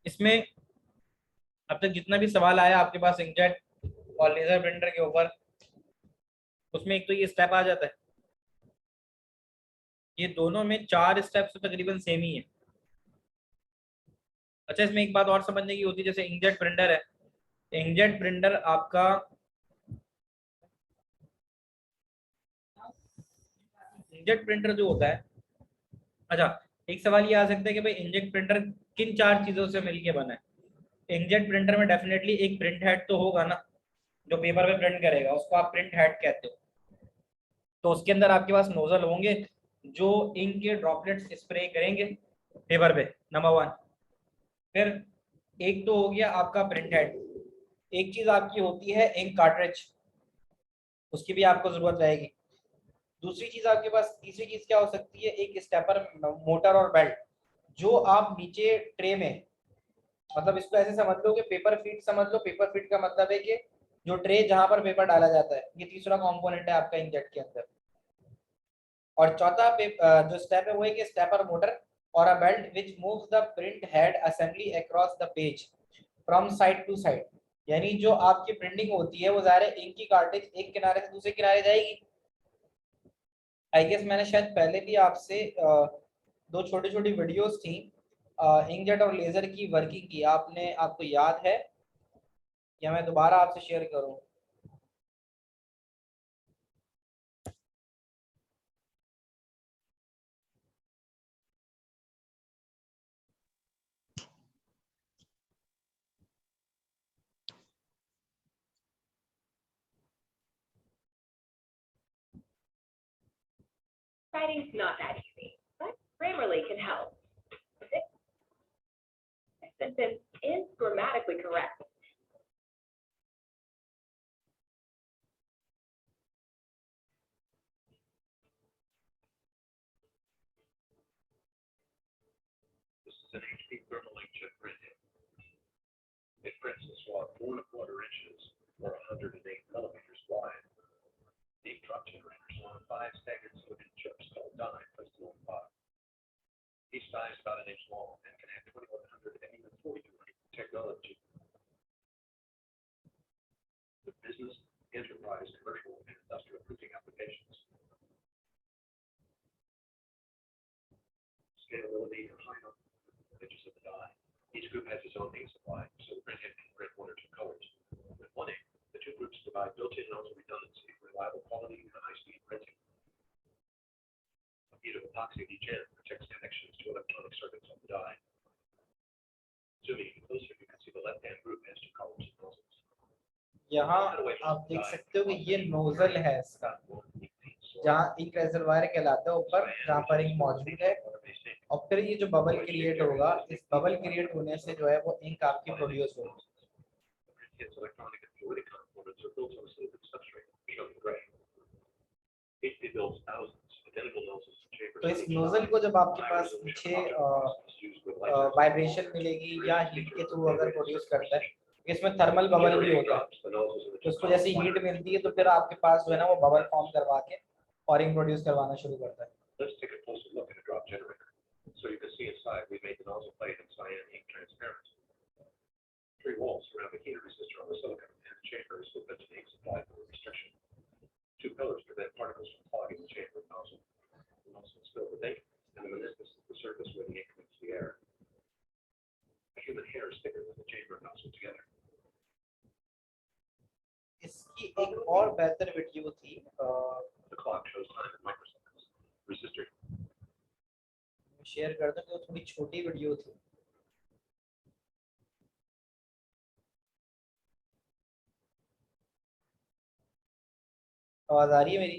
इसमें अब तक जितना भी सवाल आया आपके पास इंकजेट और लेजर प्रिंटर के ऊपर, उसमें एक तो ये स्टेप आ जाता है, ये दोनों में 4 स्टेप्स तो तकरीबन सेम ही है। अच्छा, इसमें एक बात और समझने की होती है, जैसे इंकजेट प्रिंटर है, इंकजेट प्रिंटर आपका इंकजेट प्रिंटर जो होता है, अच्छा एक सवाल ये आ सकता है कि भाई इंकजेट प्रिंटर किन 4 चीजों से मिलके बना है। इंकजेट प्रिंटर में डेफिनेटली एक प्रिंट हेड तो होगा ना, जो पेपर पे प्रिंट करेगा उसको आप प्रिंट हेड कहते हो। तो उसके अंदर आपके पास नोजल होंगे जो इंक के ड्रॉपलेट्स स्प्रे करेंगे पेपर पे, नंबर 1। फिर एक तो हो गया आपका प्रिंट हेड, एक चीज आपकी होती है इंक कार्ट्रिज, उसकी भी आपको जरूरत रहेगी। दूसरी चीज आपके पास, तीसरी चीज क्या हो सकती है, एक स्टेपर मोटर और बेल्ट, जो आप नीचे ट्रे में, मतलब इसको ऐसे समझ लो कि पेपर फीट समझ लो। पेपर फीट का मतलब है कि जो ट्रे जहां पर पेपर डाला जाता है, ये तीसरा कंपोनेंट है आपका इंकजेट के अंदर। और चौथा जो स्टेप है वो है कि स्टेपर मोटर और a belt which moves the print head assembly across the page from side to side, यानी जो आपकी प्रिंटिंग होती है वो ज़ाहिर है इंक की कार्टेज एक किनारे से दूसरे किनारे जाएगी। आई गेस मैंने शायद पहले भी आपसे दो छोटी छोटी वीडियोस थी इंकजेट और लेजर की वर्किंग की, आपने आपको याद है या मैं दोबारा आपसे शेयर करूं? Writing's not that easy, but Grammarly can help. This sentence is grammatically correct. This is an HP thermal inkjet printing. It prints a swab 4 1/4 inches or 108 millimeters wide. The drop generators along 5 staggered silicon chips called die placed along the bottom. Each die is about an inch long and can have 2100 and even 4200 technology. The business, enterprise, commercial, and industrial printing applications. Scalability and high edges of the die. Each group has its own ink supply, so the printhead can print 1 or 2 colors. With one ink, the 2 groups provide built-in nozzle redundancy, reliable quality, and high-speed printing. A bead of epoxy at each end protects connections to electronic circuits on the die. Zooming in closer, you can see the left-hand group has 2 columns of nozzles. यहाँ आप देख सकते हो कि ये नोजल है इसका, जहाँ इंक रेजर्वायर कहलाता है ऊपर, जहाँ पर इंक मौजूद है, और फिर ये जो बबल क्रिएट होगा, इस बबल क्रिएट होने से जो है वो इंक आपकी प्रोड्यूस होगी। Its electronic and fluidic components are built on a silicon substrate, shown in gray. HP builds thousands of identical nozzles and chambers. तो इस नोजल को जब आपके पास पीछे वाइब्रेशन मिलेगी या हीट के थ्रू अगर प्रोड्यूस करता है, इसमें थर्मल बबल भी होता है, तो उसको जैसे हीट मिलती है तो फिर आपके पास जो है ना वो बबल फॉर्म करवा के और इंक प्रोड्यूस करवाना शुरू करता है। Let's take a closer look at a drop generator. So you can see inside, we made the nozzle plate and cyan ink transparent. 3 walls surround the heater resistor on the silicon, and the chamber is with built-in ink supply for restriction. 2 pillars prevent particles from clogging the chamber nozzle. The nozzle is filled with ink, and the meniscus is the surface where the ink meets the air. A human hair is thicker than the chamber nozzle together. इसकी एक और बेहतर वीडियो थी, The clock shows time in microseconds. Resistor share कर दूं, तो थोड़ी छोटी वीडियो थी। आवाज आ रही है मेरी?